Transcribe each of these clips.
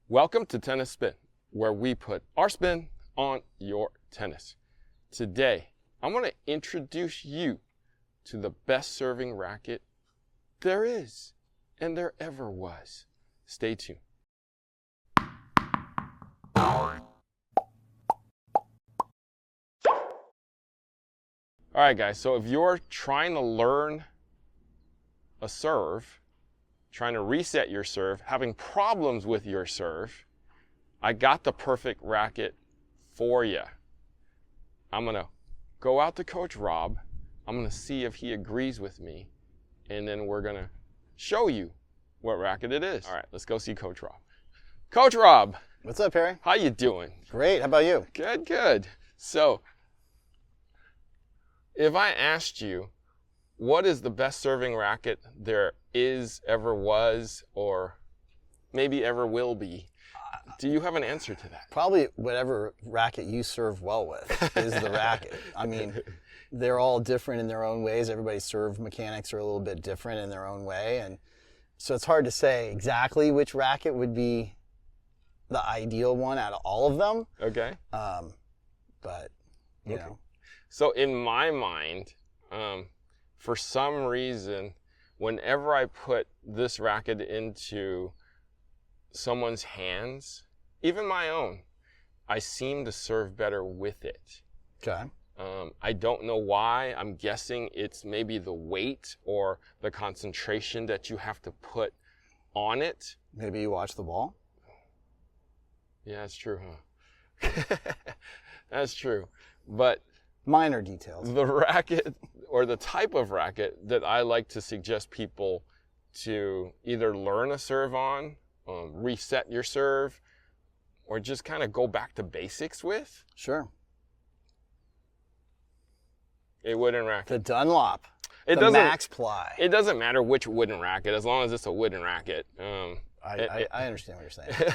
Welcome to Tennis Spin, where we put our spin on your tennis. Today, I'm going to introduce you to the best serving racket there is and there ever was. Stay tuned. All right, guys, so if you're trying to learn a serve, trying to reset your serve, having problems with your serve, I got the perfect racket for you. I'm going to go out to Coach Rob. I'm going to see if he agrees with me, and then we're going to show you what racket it is. All right, let's go see Coach Rob. Coach Rob. What's up, Harry? How you doing? Great. How about you? Good, good. So, if I asked you, what is the best serving racket there is, ever was, or maybe ever will be? Do you have an answer to that? Probably whatever racket you serve well with is the racket. I mean, they're all different in their own ways. Everybody's serve mechanics are a little bit different in their own way. And so it's hard to say exactly which racket would be the ideal one out of all of them. Okay. But, you know. So in my mind, for some reason, whenever I put this racket into someone's hands, even my own, I seem to serve better with it. Okay. I don't know why. I'm guessing it's maybe the weight or the concentration that you have to put on it. Maybe you watch the ball? Yeah, that's true, huh? That's true. But minor details. the racket or the type of racket that I like to suggest people to either learn a serve on, reset your serve, or just kind of go back to basics with. Sure. A wooden racket. The Dunlop. The Max Ply. It doesn't matter which wooden racket, as long as it's a wooden racket. I understand what you're saying.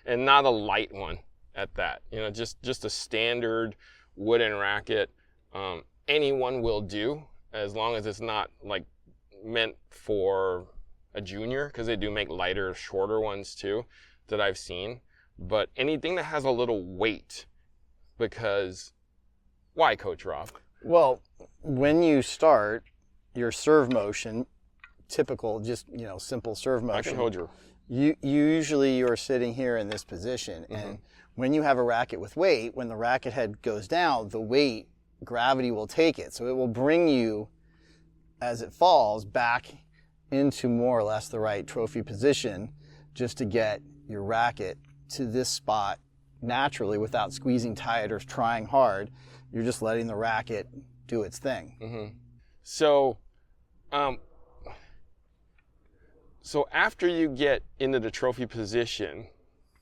And not a light one at that. You know, just a standard wooden racket. Anyone will do, as long as it's not like meant for a junior, because they do make lighter, shorter ones too that I've seen. But anything that has a little weight, because why, Coach Rob? Well, when you start your serve motion, typical, just, simple serve motion. I can hold your. You're sitting here in this position, and when you have a racket with weight, when the racket head goes down, the weight, gravity will take it. So it will bring you, as it falls, back into more or less the right trophy position, just to get your racket to this spot naturally without squeezing tight or trying hard. You're just letting the racket do its thing. So after you get into the trophy position,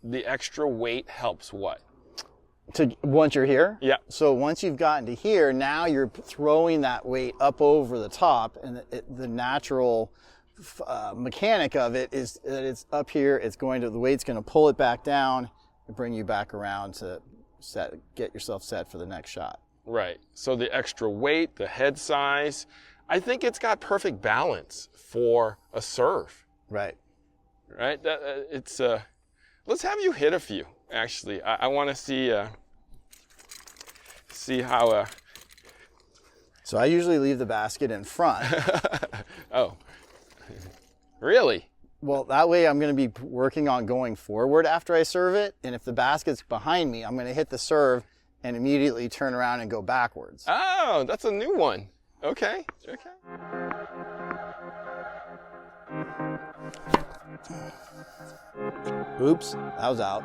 the extra weight helps what? Once you're here? Yeah. So once you've gotten to here, now you're throwing that weight up over the top, and the natural mechanic of it is that it's up here, the weight's going to pull it back down and bring you back around to get yourself set for the next shot. Right. So the extra weight, the head size, I think it's got perfect balance for a serve. Right. Right. Let's have you hit a few. Actually, I want to see how. So I usually leave the basket in front. Oh, really? Well, that way I'm going to be working on going forward after I serve it, and if the basket's behind me, I'm going to hit the serve and immediately turn around and go backwards. Oh, that's a new one. Okay. Oops, that was out.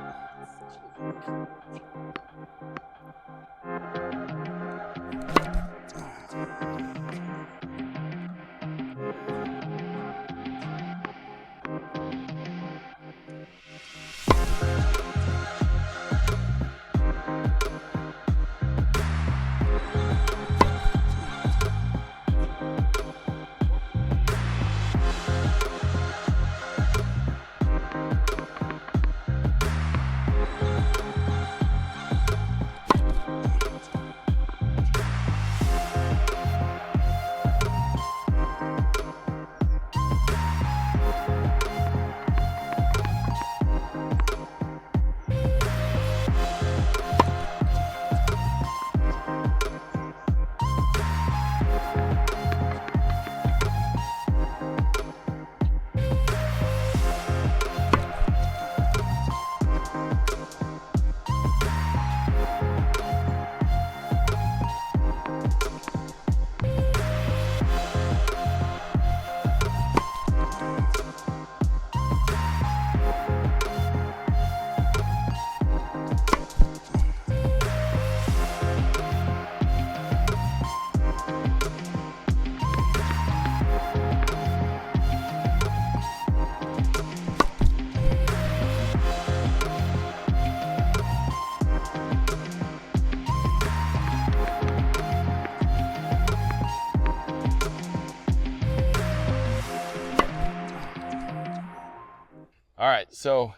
So,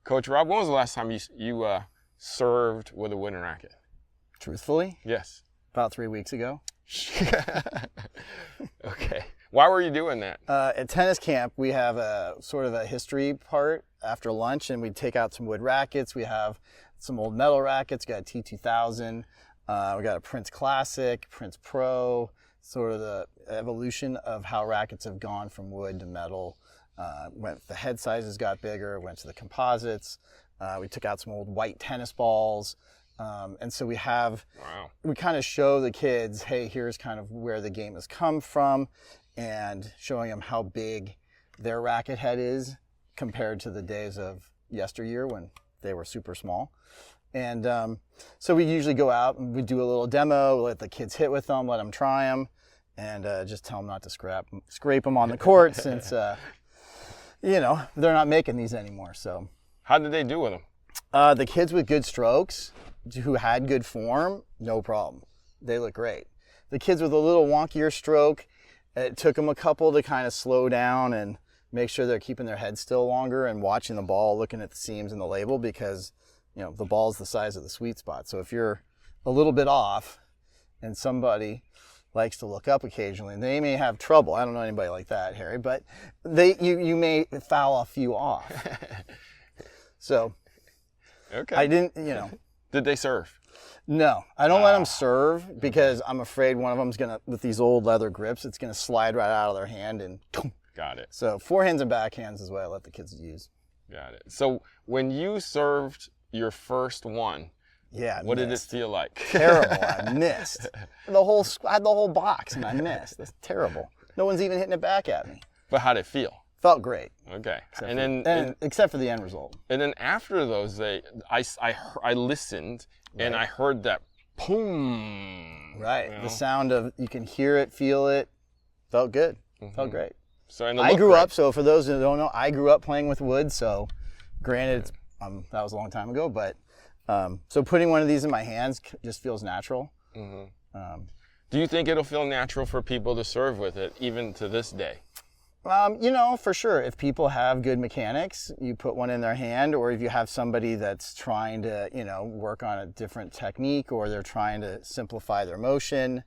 Coach Rob, when was the last time you served with a wooden racket? Truthfully, Yes. about 3 weeks ago. Okay. Why were you doing that? At tennis camp, we have a sort of a history part after lunch, and we take out some wood rackets. We have some old metal rackets. We got a T2000. We got a Prince Classic, Prince Pro, sort of the evolution of how rackets have gone from wood to metal. The head sizes got bigger, went to the composites. We took out some old white tennis balls. And so we kind of show the kids, hey, here's kind of where the game has come from, and showing them how big their racket head is compared to the days of yesteryear when they were super small. And so we usually go out and we do a little demo, let the kids hit with them, let them try them, and just tell them not to scrape them on the court since, they're not making these anymore. So how did they do with them? The kids with good strokes, who had good form, no problem. They look great. The kids with a little wonkier stroke, it took them a couple to kind of slow down and make sure they're keeping their head still longer and watching the ball, looking at the seams and the label, because the ball's the size of the sweet spot. So if you're a little bit off and somebody likes to look up occasionally, they may have trouble. I don't know anybody like that, Harry, but you may foul a few off. So Okay. I didn't, Did they serve? No, I don't let them serve because I'm afraid one of them's going to, with these old leather grips, it's going to slide right out of their hand and Got it. So forehands and backhands is what I let the kids use. Got it. So when you served your first one, what did it feel like? Terrible. I missed. I had the whole box and I missed. That's terrible. No one's even hitting it back at me. But how'd it feel? Felt great. Okay. Except for the end result. And then after those, I listened and I heard that boom. Right. The sound of, you can hear it, feel it. Felt good. Felt great. So I grew up, so for those who don't know, I grew up playing with wood. So granted, that was a long time ago, but so putting one of these in my hands just feels natural. Do you think it'll feel natural for people to serve with it even to this day? For sure. If people have good mechanics, you put one in their hand, or if you have somebody that's trying to, work on a different technique, or they're trying to simplify their motion,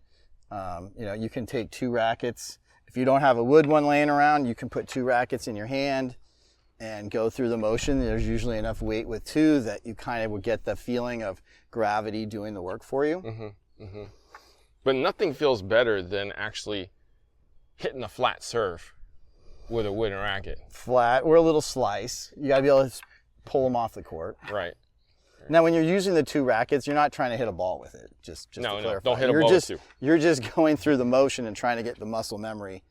you can take 2 rackets. If you don't have a wood one laying around, you can put 2 rackets in your hand and go through the motion. There's usually enough weight with 2 that you kind of will get the feeling of gravity doing the work for you. But nothing feels better than actually hitting a flat serve with a wooden racket. Flat or a little slice. You gotta be able to pull them off the court. Right. Now, when you're using the 2 rackets, you're not trying to hit a ball with it. Just to clarify. Don't hit a ball with 2. You're just going through the motion and trying to get the muscle memory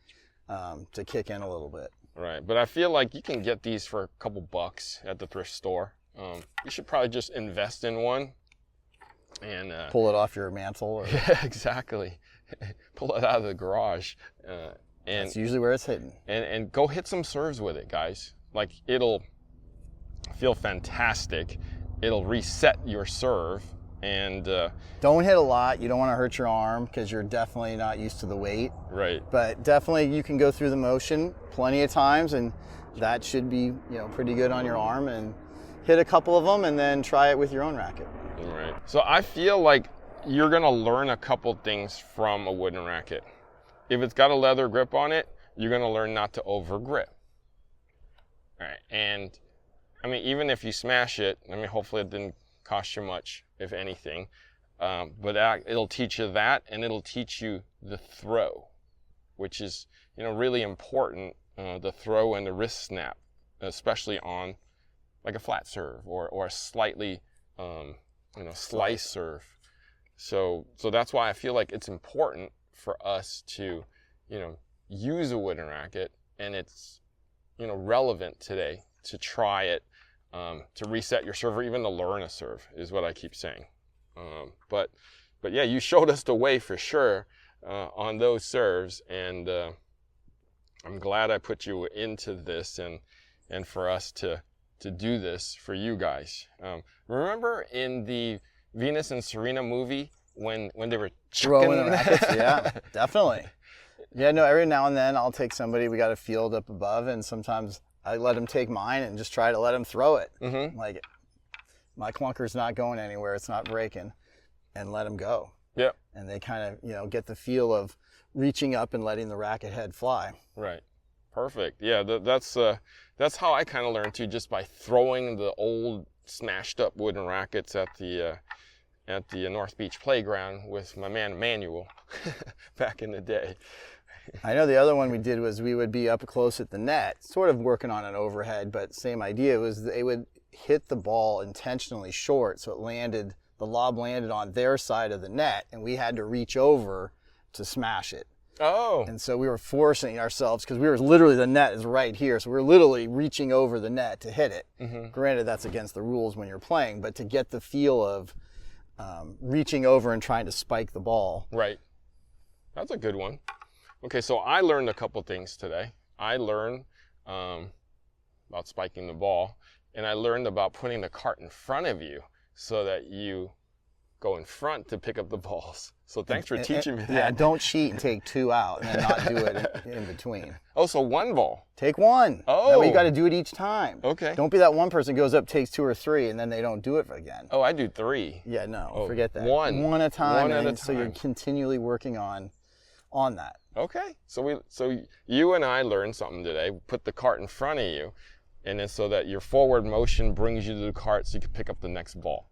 to kick in a little bit. Right, but I feel like you can get these for a couple bucks at the thrift store. You should probably just invest in one and pull it off your mantle. Yeah, exactly. Pull it out of the garage. And that's usually where it's hidden. And go hit some serves with it, guys. Like, it'll feel fantastic. It'll reset your serve. And don't hit a lot. You don't want to hurt your arm because you're definitely not used to the weight. Right. But definitely you can go through the motion plenty of times, and that should be pretty good on your arm. And hit a couple of them, and then try it with your own racket. Right. So I feel like you're gonna learn a couple things from a wooden racket. If it's got a leather grip on it, you're gonna learn not to over grip. All right. And even if you smash it, hopefully it didn't cost you much, if anything. But it'll teach you that, and it'll teach you the throw, which is really important. The throw and the wrist snap, especially on like a flat serve or a slightly slice serve. So that's why I feel like it's important for us to use a wooden racket, and it's relevant today to try it. To reset your serve, or even to learn a serve, is what I keep saying. But yeah, you showed us the way for sure on those serves, and I'm glad I put you into this and for us to do this for you guys. Remember in the Venus and Serena movie when they were throwing the rackets? Yeah, definitely. Yeah, no, every now and then I'll take somebody, we got a field up above, and sometimes I let him take mine and just try to let him throw it. Mm-hmm. Like, my clunker's not going anywhere, it's not breaking, and let him go. Yep. And they kind of, you know, get the feel of reaching up and letting the racket head fly. Right. Perfect. Yeah, that's how I kind of learned too, just by throwing the old smashed up wooden rackets at the North Beach playground with my man Manuel back in the day. I know the other one we did was we would be up close at the net, sort of working on an overhead, but same idea. Was they would hit the ball intentionally short, so the lob landed on their side of the net, and we had to reach over to smash it. Oh. And so we were forcing ourselves, because we were literally, the net is right here, so we were literally reaching over the net to hit it. Mm-hmm. Granted, that's against the rules when you're playing, but to get the feel of reaching over and trying to spike the ball. Right. That's a good one. Okay, so I learned a couple things today. I learned about spiking the ball, and I learned about putting the cart in front of you so that you go in front to pick up the balls. So thanks for teaching me that. Yeah, don't cheat and take 2 out and then not do it in between. Oh, so 1 ball. Take 1. Oh. That way you got to do it each time. Okay. Don't be that one person who goes up, takes 2 or 3, and then they don't do it again. Oh, I do 3. Yeah, no, Oh, forget that. 1. One at a time. One at a So you're time. continually working on that. Okay. So you and I learned something today. Put the cart in front of you, and then so that your forward motion brings you to the cart so you can pick up the next ball.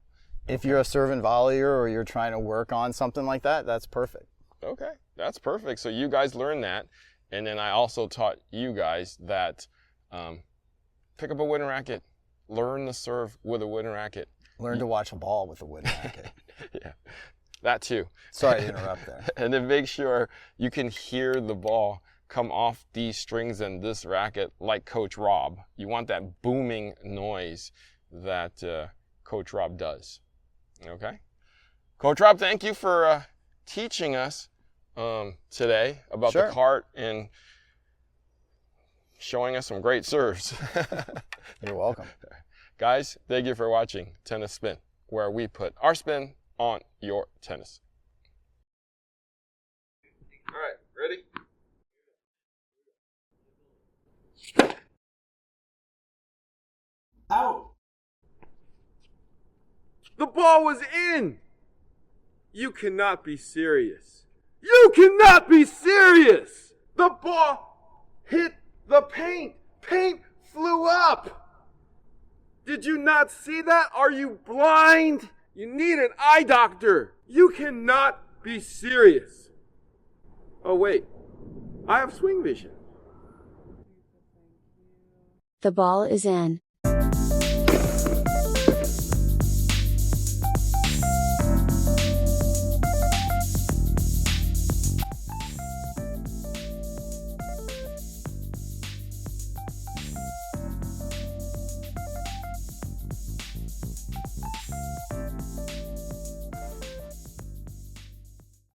If you're a serve and volleyer or you're trying to work on something like that, that's perfect. Okay, that's perfect. So you guys learned that, and then I also taught you guys that pick up a wooden racket, learn the serve with a wooden racket. Learn to watch a ball with a wooden racket. Yeah, that too. Sorry to interrupt there. And then make sure you can hear the ball come off these strings and this racket like Coach Rob. You want that booming noise that Coach Rob does. Okay? Coach Rob, thank you for teaching us today about Sure. the cart and showing us some great serves. You're welcome. Guys, thank you for watching Tennis Spin, where we put our spin on your tennis. All right, ready? Out. The ball was in! You cannot be serious. You cannot be serious! The ball hit the paint. Paint flew up. Did you not see that? Are you blind? You need an eye doctor. You cannot be serious. Oh, wait. I have swing vision. The ball is in.